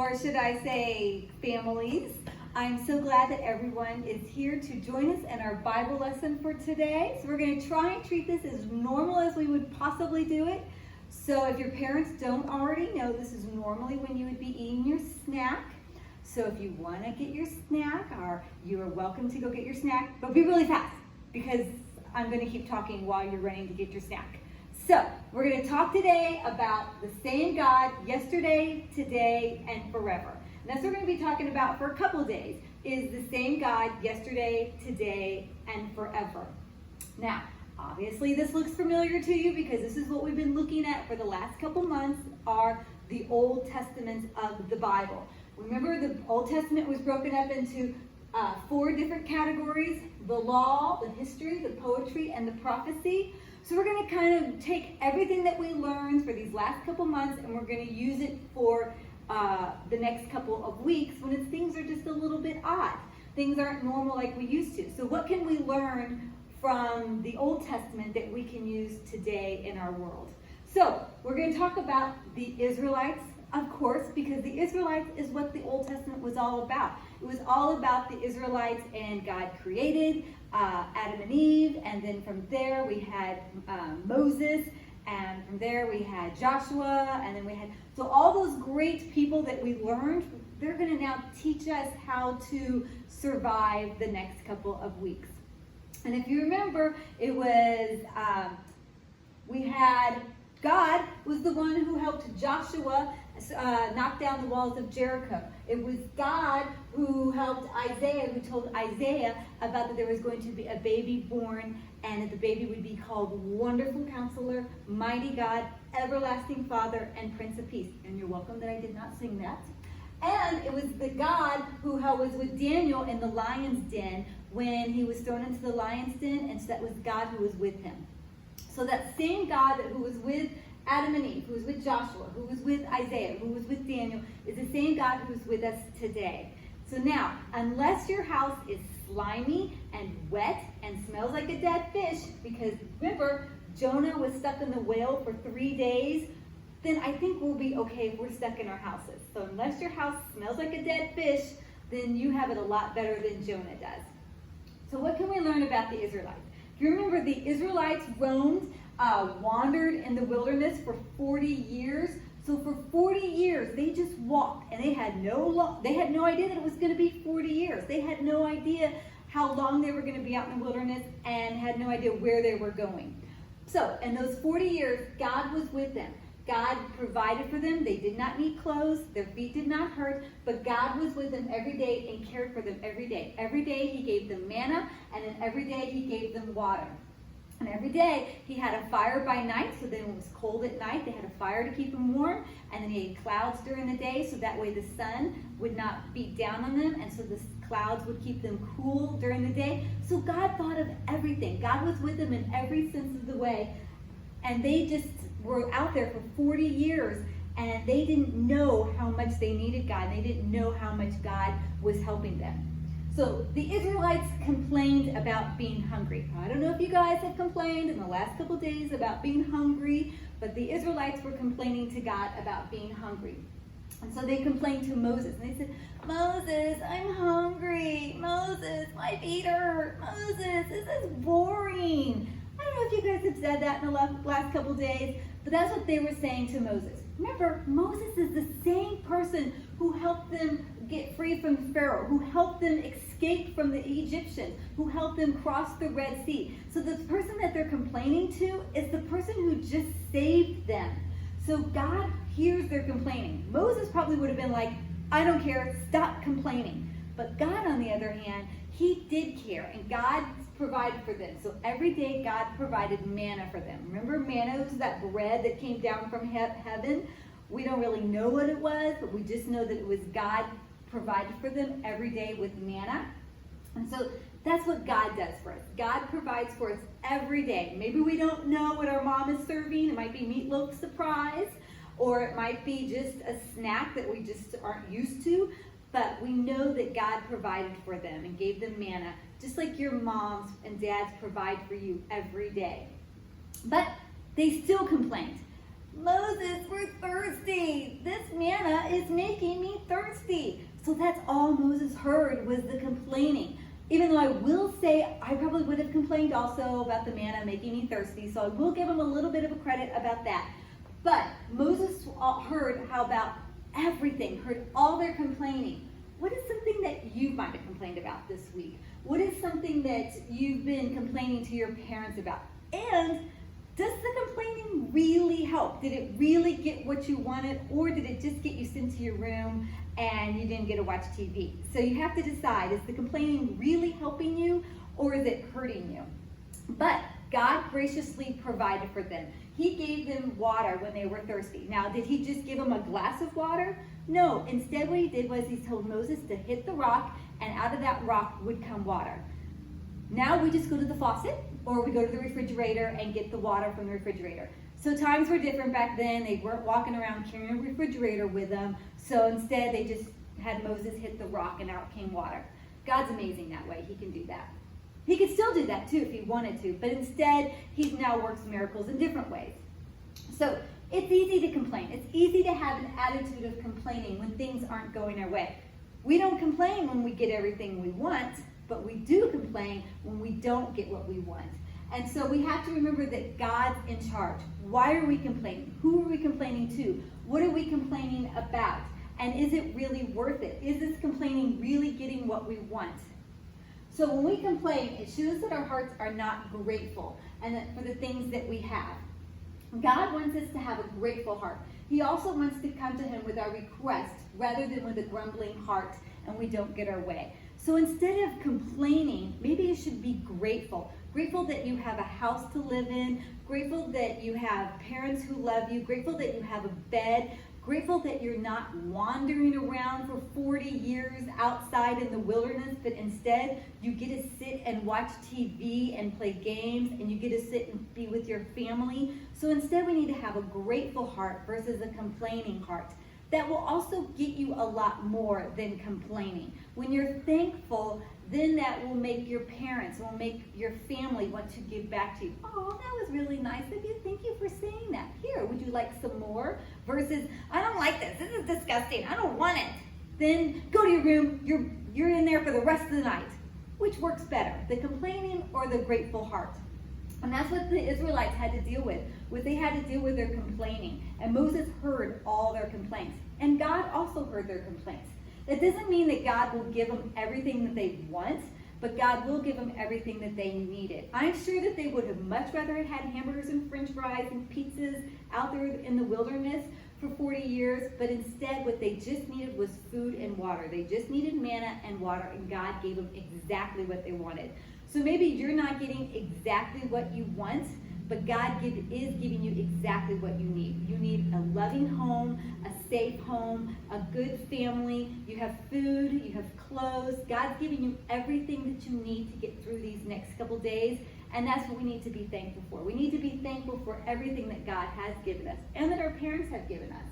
or should I say families. I'm so glad that everyone is here to join us in our Bible lesson for today. So we're going to try and treat this as normal as we would possibly do it. So if your parents don't already know, this is normally when you would be eating your snack. So if you want to get your snack, or you are welcome to go get your snack, but be really fast because I'm going to keep talking while you're running to get your snack. So we're going to talk today about the same God yesterday, today, and forever. And that's what we're going to be talking about for a couple of days, is the same God yesterday, today, and forever. Now, obviously this looks familiar to you because this is what we've been looking at for the last couple months, are the Old Testament of the Bible. Remember, the Old Testament was broken up into 4 different categories: the law, the history, the poetry, and the prophecy. So we're going to kind of take everything that we learned for these last couple months and we're going to use it for the next couple of weeks when things are just a little bit odd. Things aren't normal like we used to. So what can we learn from the Old Testament that we can use today in our world? So we're going to talk about the Israelites, of course, because the Israelites is what the Old Testament was all about. It was all about the Israelites, and God created Adam and Eve, and then from there we had Moses, and from there we had Joshua, and then we had, so all those great people that we learned, they're going to now teach us how to survive the next couple of weeks. And if you remember, it was, we had, God was the one who helped Joshua knock down the walls of Jericho. It was God who helped Isaiah, who told Isaiah about that there was going to be a baby born, and that the baby would be called Wonderful Counselor, Mighty God, Everlasting Father, and Prince of Peace. And you're welcome that I did not sing that. And it was the God who was with Daniel in the lion's den when he was thrown into the lion's den, and so that was God who was with him. So that same God who was with Adam and Eve, who was with Joshua, who was with Isaiah, who was with Daniel, is the same God who's with us today. So now, unless your house is slimy and wet and smells like a dead fish, because remember, Jonah was stuck in the whale for 3 days, then I think we'll be okay if we're stuck in our houses. So unless your house smells like a dead fish, then you have it a lot better than Jonah does. So what can we learn about the Israelites? If you remember, the Israelites wandered in the wilderness for 40 years. So for 40 years, they just walked, and they had no idea that it was going to be 40 years. They had no idea how long they were going to be out in the wilderness, and had no idea where they were going. So in those 40 years, God was with them. God provided for them. They did not need clothes. Their feet did not hurt, but God was with them every day and cared for them every day. Every day he gave them manna, and then every day he gave them water. And every day he had a fire by night, so then when it was cold at night, they had a fire to keep them warm. And then he had clouds during the day, so that way the sun would not beat down on them, and so the clouds would keep them cool during the day. So God thought of everything. God was with them in every sense of the way. And they just were out there for 40 years, and they didn't know how much they needed God. They didn't know how much God was helping them. So the Israelites complained about being hungry. I don't know if you guys have complained in the last couple of days about being hungry, but the Israelites were complaining to God about being hungry. And so they complained to Moses, and they said, "Moses, I'm hungry. Moses, my feet hurt. Moses, this is boring." I don't know if you guys have said that in the last couple of days, but that's what they were saying to Moses. Remember, Moses is the same person who helped them get free from Pharaoh, who helped them escape from the Egyptians, who helped them cross the Red Sea. So the person that they're complaining to is the person who just saved them. So God hears their complaining. Moses probably would have been like, "I don't care, stop complaining." But God, on the other hand, he did care, and God provided for them. So every day God provided manna for them. Remember, manna was that bread that came down from heaven. We don't really know what it was, but we just know that it was God provided for them every day with manna. And so that's what God does for us. God provides for us every day. Maybe we don't know what our mom is serving. It might be meatloaf surprise, or it might be just a snack that we just aren't used to. But we know that God provided for them and gave them manna, just like your moms and dads provide for you every day. But they still complained. Moses, we're thirsty. This manna is making me thirsty. So that's all Moses heard was the complaining. Even though I will say I probably would have complained also about the manna making me thirsty, so I will give him a little bit of a credit about that. But Moses heard how about everything, heard all their complaining. What is something that you might have complained about this week? What is something that you've been complaining to your parents about? And does the complaining really help? Did it really get what you wanted, or did it just get you sent to your room and you didn't get to watch TV? So you have to decide, is the complaining really helping you, or is it hurting you? But God graciously provided for them. He gave them water when they were thirsty. Now, did he just give them a glass of water? No. Instead, what he did was he told Moses to hit the rock, and out of that rock would come water. Now we just go to the faucet, or we go to the refrigerator and get the water from the refrigerator. So times were different back then. They weren't walking around carrying a refrigerator with them. So instead, they just had Moses hit the rock and out came water. God's amazing that way. He can do that. He could still do that too if he wanted to, but instead, he now works miracles in different ways. So it's easy to complain. It's easy to have an attitude of complaining when things aren't going our way. We don't complain when we get everything we want, but we do complain when we don't get what we want. And so we have to remember that God's in charge. Why are we complaining? Who are we complaining to? What are we complaining about? And is it really worth it? Is this complaining really getting what we want? So when we complain, it shows that our hearts are not grateful and that for the things that we have. God wants us to have a grateful heart. He also wants to come to him with our requests rather than with a grumbling heart and we don't get our way. So instead of complaining, maybe you should be grateful. Grateful that you have a house to live in, grateful that you have parents who love you, grateful that you have a bed, grateful that you're not wandering around for 40 years outside in the wilderness, but instead you get to sit and watch TV and play games, and you get to sit and be with your family. So instead we need to have a grateful heart versus a complaining heart. That will also get you a lot more than complaining. When you're thankful, then that will make your parents, will make your family want to give back to you. Oh, that was really nice of you. Thank you for saying that. Here, would you like some more? Versus, I don't like this. This is disgusting. I don't want it. Then go to your room. You're in there for the rest of the night. Which works better, the complaining or the grateful heart? And that's what the Israelites had to deal with. They had to deal with their complaining. And Moses heard all their complaints. And God also heard their complaints. That doesn't mean that God will give them everything that they want, but God will give them everything that they needed. I'm sure that they would have much rather had hamburgers and french fries and pizzas out there in the wilderness for 40 years, but instead what they just needed was food and water. They just needed manna and water, and God gave them exactly what they wanted. So maybe you're not getting exactly what you want, but God is giving you exactly what you need. You need a loving home, a safe home, a good family. You have food, you have clothes. God's giving you everything that you need to get through these next couple days, and that's what we need to be thankful for. We need to be thankful for everything that God has given us and that our parents have given us.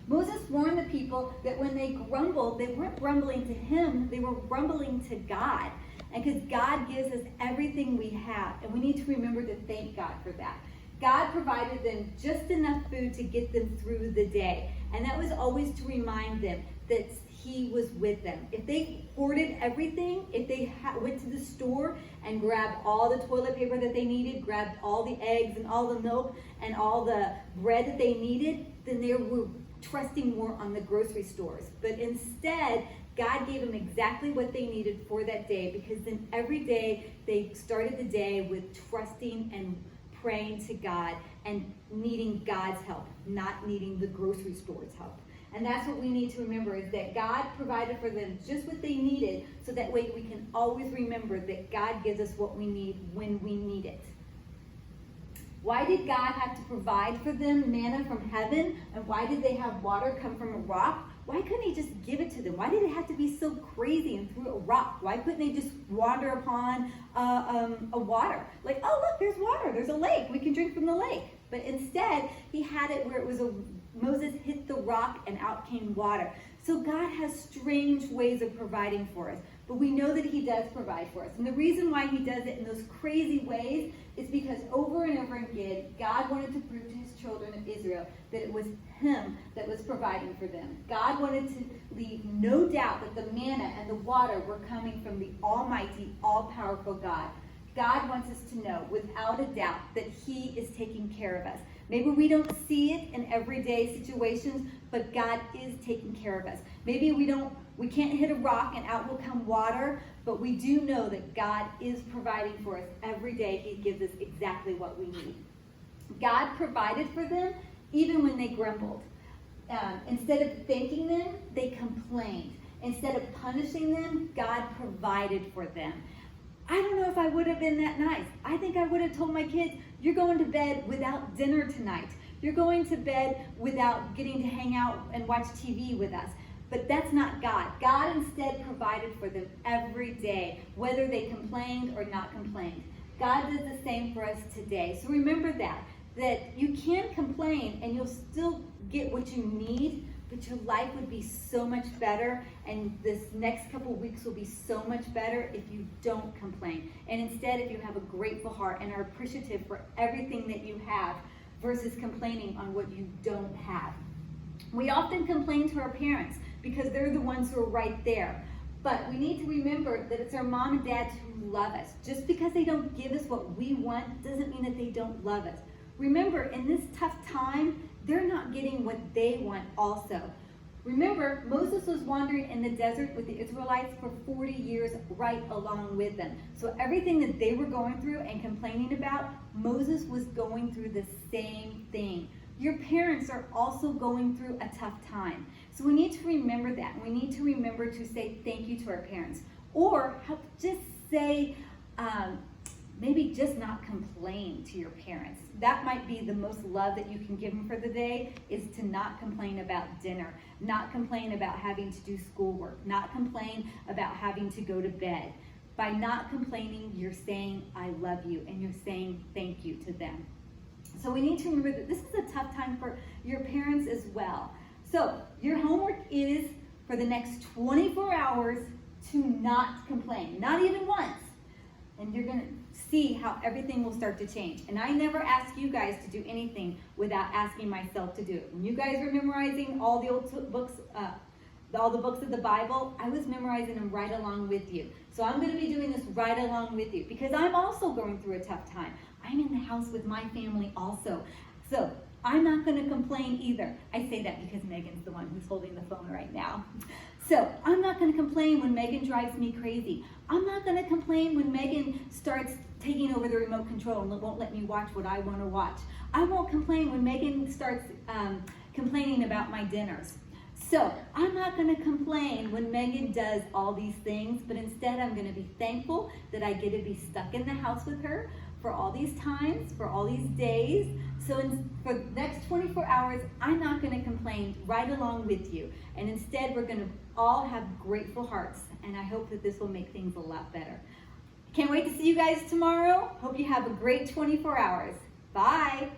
Moses warned the people that when they grumbled, they weren't grumbling to him, they were grumbling to God. And because God gives us everything we have, and we need to remember to thank God for that. God provided them just enough food to get them through the day. And that was always to remind them that he was with them. If they hoarded everything, if they went to the store and grabbed all the toilet paper that they needed, grabbed all the eggs and all the milk and all the bread that they needed, then they were trusting more on the grocery stores. But instead, God gave them exactly what they needed for that day, because then every day they started the day with trusting and praying to God and needing God's help, not needing the grocery store's help. And that's what we need to remember, is that God provided for them just what they needed, so that way we can always remember that God gives us what we need when we need it. Why did God have to provide for them manna from heaven? And why did they have water come from a rock? Why couldn't he just give it to them? Why did it have to be so crazy and through a rock? Why couldn't they just wander upon a water? Like, oh, look, there's water. There's a lake. We can drink from the lake. But instead, he had it where it was Moses hit the rock and out came water. So God has strange ways of providing for us. But we know that he does provide for us. And the reason why he does it in those crazy ways is because over and over again, God wanted to prove to his children of Israel that it was him that was providing for them. God wanted to leave no doubt that the manna and the water were coming from the almighty, all-powerful God. God wants us to know without a doubt that he is taking care of us. Maybe we don't see it in everyday situations, but God is taking care of us. Maybe we can't hit a rock and out will come water, but we do know that God is providing for us every day. He gives us exactly what we need. God provided for them even when they grumbled. Instead of thanking them, they complained. Instead of punishing them, God provided for them. I don't know if I would have been that nice. I think I would have told my kids, you're going to bed without dinner tonight. You're going to bed without getting to hang out and watch TV with us. But that's not God. God instead provided for them every day, whether they complained or not complained. God does the same for us today. So remember that you can complain and you'll still get what you need, but your life would be so much better, and this next couple weeks will be so much better if you don't complain. And instead, if you have a grateful heart and are appreciative for everything that you have versus complaining on what you don't have. We often complain to our parents because they're the ones who are right there. But we need to remember that it's our mom and dads who love us. Just because they don't give us what we want doesn't mean that they don't love us. Remember, in this tough time, they're not getting what they want also. Remember, Moses was wandering in the desert with the Israelites for 40 years right along with them. So everything that they were going through and complaining about, Moses was going through the same thing. Your parents are also going through a tough time. So we need to remember that. We need to remember to say thank you to our parents. Or just say, maybe just not complain to your parents. That might be the most love that you can give them for the day, is to not complain about dinner, not complain about having to do schoolwork, not complain about having to go to bed. By not complaining, you're saying, I love you, and you're saying thank you to them. So we need to remember that this is a tough time for your parents as well. So your homework is for the next 24 hours to not complain, not even once. And you're going to see how everything will start to change. And I never ask you guys to do anything without asking myself to do it. When you guys were memorizing all the old books, all the books of the Bible, I was memorizing them right along with you. So I'm going to be doing this right along with you because I'm also going through a tough time. I'm in the house with my family also. So I'm not going to complain either. I say that because Megan's the one who's holding the phone right now. So I'm not going to complain when Megan drives me crazy. I'm not going to complain when Megan starts taking over the remote control and won't let me watch what I want to watch. I won't complain when Megan starts complaining about my dinners. So I'm not going to complain when Megan does all these things, but instead I'm going to be thankful that I get to be stuck in the house with her for all these times, for all these days. So for the next 24 hours, I'm not going to complain right along with you. And instead, we're going to all have grateful hearts. And I hope that this will make things a lot better. Can't wait to see you guys tomorrow. Hope you have a great 24 hours. Bye.